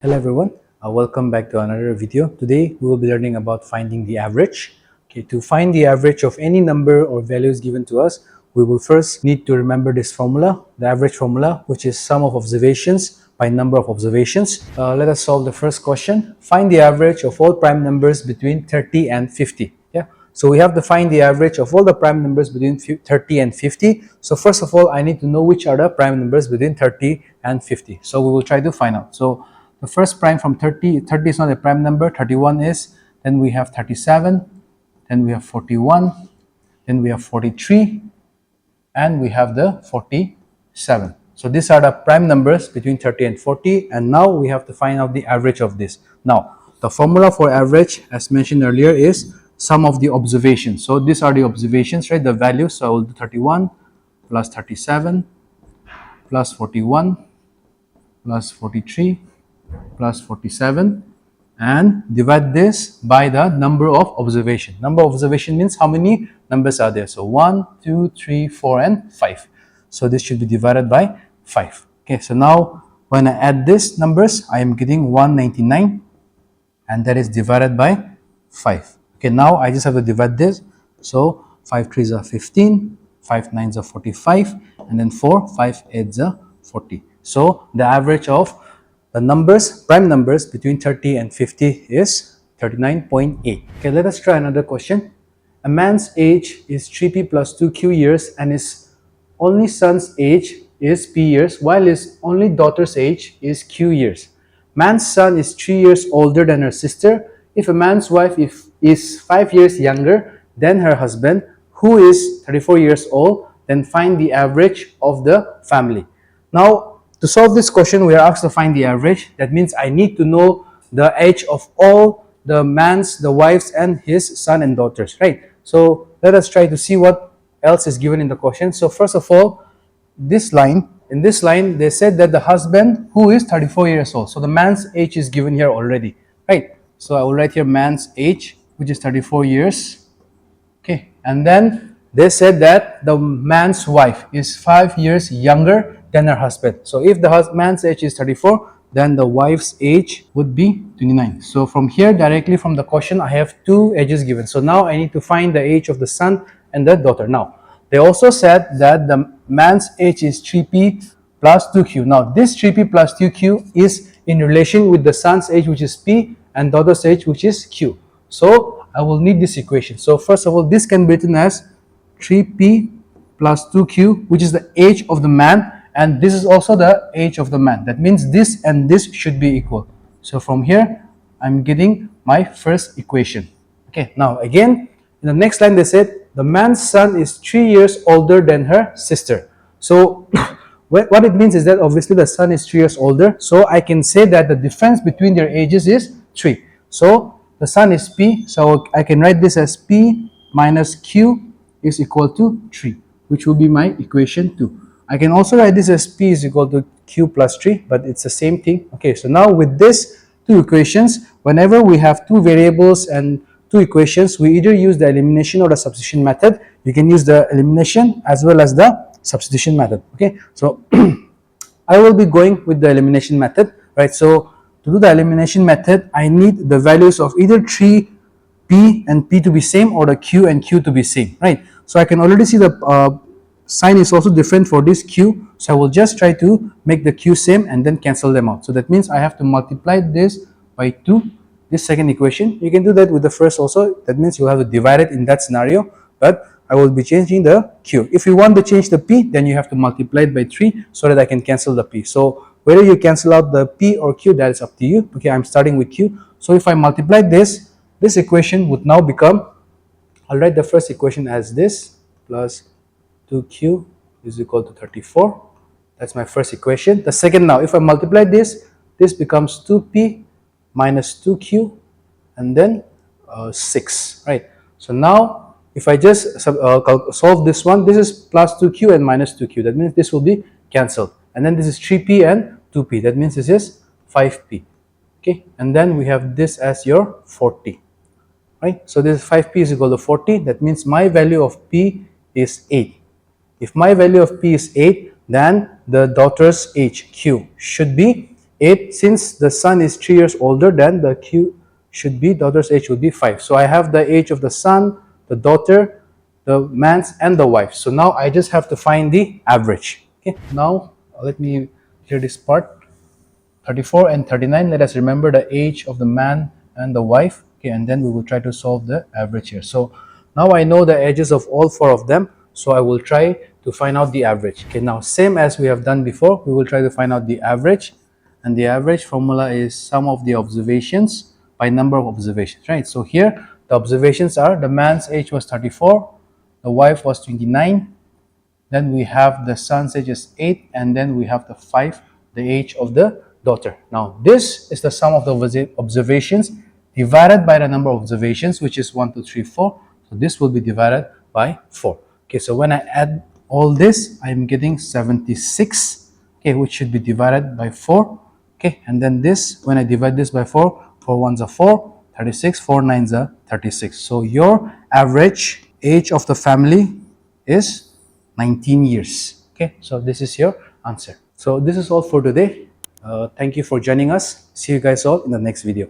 Hello everyone, welcome back to another video. Today we will be learning about finding the average. Okay, to find the average of any number or values given to us, we will first need to remember this formula, the average formula, which is sum of observations by number of observations. Let us solve the first question. Find the average of all prime numbers between 30 and 50. Yeah. So we have to find the average of all the prime numbers between 30 and 50. So first of all, I need to know which are the prime numbers between 30 and 50. So we will try to find out. So the first prime from 30 is not a prime number, 31 is, then we have 37, then we have 41, then we have 43, and we have the 47. So these are the prime numbers between 30 and 40, and now we have to find out the average of this. Now, the formula for average, as mentioned earlier, is sum of the observations. So these are the observations, right? The values. So I will do 31 plus 37 plus 41 plus 43 plus 47 and divide this by the number of observation. Number of observation means how many numbers are there. So 1, 2, 3, 4 and 5. So this should be divided by 5. Okay, so now when I add these numbers, I am getting 199 and that is divided by 5. Okay, now I just have to divide this. So 5 3s are 15, 5 9s are 45 and then 4, 5 8s are 40. So the average of the numbers, prime numbers between 30 and 50 is 39.8. Okay, let us try another question. A man's age is 3p plus 2q years and his only son's age is p years while his only daughter's age is q years. Man's son is 3 years older than her sister. If a man's wife is 5 years younger than her husband, who is 34 years old, then find the average of the family. Now, to solve this question, we are asked to find the average. That means I need to know the age of all the man's, the wives, and his son and daughters, right? So let us try to see what else is given in the question. So first of all, in this line, they said that the husband who is 34 years old. So the man's age is given here already, right? So I will write here man's age, which is 34 years. Okay, and then they said that the man's wife is 5 years younger than her husband. So if the man's age is 34, then the wife's age would be 29. So from here, directly from the question, I have two ages given. So now I need to find the age of the son and the daughter. Now, they also said that the man's age is 3p plus 2q. Now, this 3p plus 2q is in relation with the son's age, which is p, and daughter's age, which is q. So I will need this equation. So first of all, this can be written as 3p plus 2q, which is the age of the man, and this is also the age of the man. That means this and this should be equal. So from here, I'm getting my first equation. Okay, now again, in the next line they said, the man's son is 3 years older than her sister. So what it means is that obviously the son is 3 years older. So I can say that the difference between their ages is 3. So the son is p. So I can write this as p minus q is equal to 3, which will be my equation 2. I can also write this as p is equal to q plus 3, but it's the same thing. Okay, so now with this two equations, whenever we have two variables and two equations, we either use the elimination or the substitution method. You can use the elimination as well as the substitution method. Okay, so I will be going with the elimination method, right? So to do the elimination method, I need the values of either 3, p and p to be same, or the q and q to be same, right? So I can already see the sign is also different for this q, so I will just try to make the q same and then cancel them out. So that means I have to multiply this by 2, this second equation. You can do that with the first also. That means you have to divide it in that scenario, but I will be changing the q. If you want to change the p, then you have to multiply it by 3 so that I can cancel the p. So whether you cancel out the p or q, that is up to you. Okay, I'm starting with q. So if I multiply this equation would now become, I'll write the first equation as this, plus 2q is equal to 34. That's my first equation. The second, now if I multiply this becomes 2p minus 2q and then 6, right? So now if I just solve this one, this is plus 2q and minus 2q. That means this will be cancelled. And then this is 3p and 2p. That means this is 5p. Okay, and then we have this as your 40, right? So this 5p is equal to 40. That means my value of p is 8. If my value of p is 8, then the daughter's age q should be 8. Since the son is 3 years older, then the Q should be, daughter's age would be 5. So I have the age of the son, the daughter, the man's, and the wife. So now I just have to find the average. Okay, now let me clear this part. 34 and 39, let us remember the age of the man and the wife. Okay, and then we will try to solve the average here. So now I know the ages of all four of them, so I will try to find out the average. Okay, now same as we have done before, we will try to find out the average, and the average formula is sum of the observations by number of observations, right? So here the observations are, the man's age was 34, the wife was 29, then we have the son's age is 8, and then we have the 5, the age of the daughter. Now this is the sum of the observations divided by the number of observations, which is 1, 2, 3, 4. So this will be divided by 4. Okay, so when I add all this, I'm getting 76, okay, which should be divided by 4. Okay, and then this, when I divide this by 4, 4 ones are 4, 36, 4 nines are 36. So your average age of the family is 19 years. Okay, so this is your answer. So this is all for today. Thank you for joining us. See you guys all in the next video.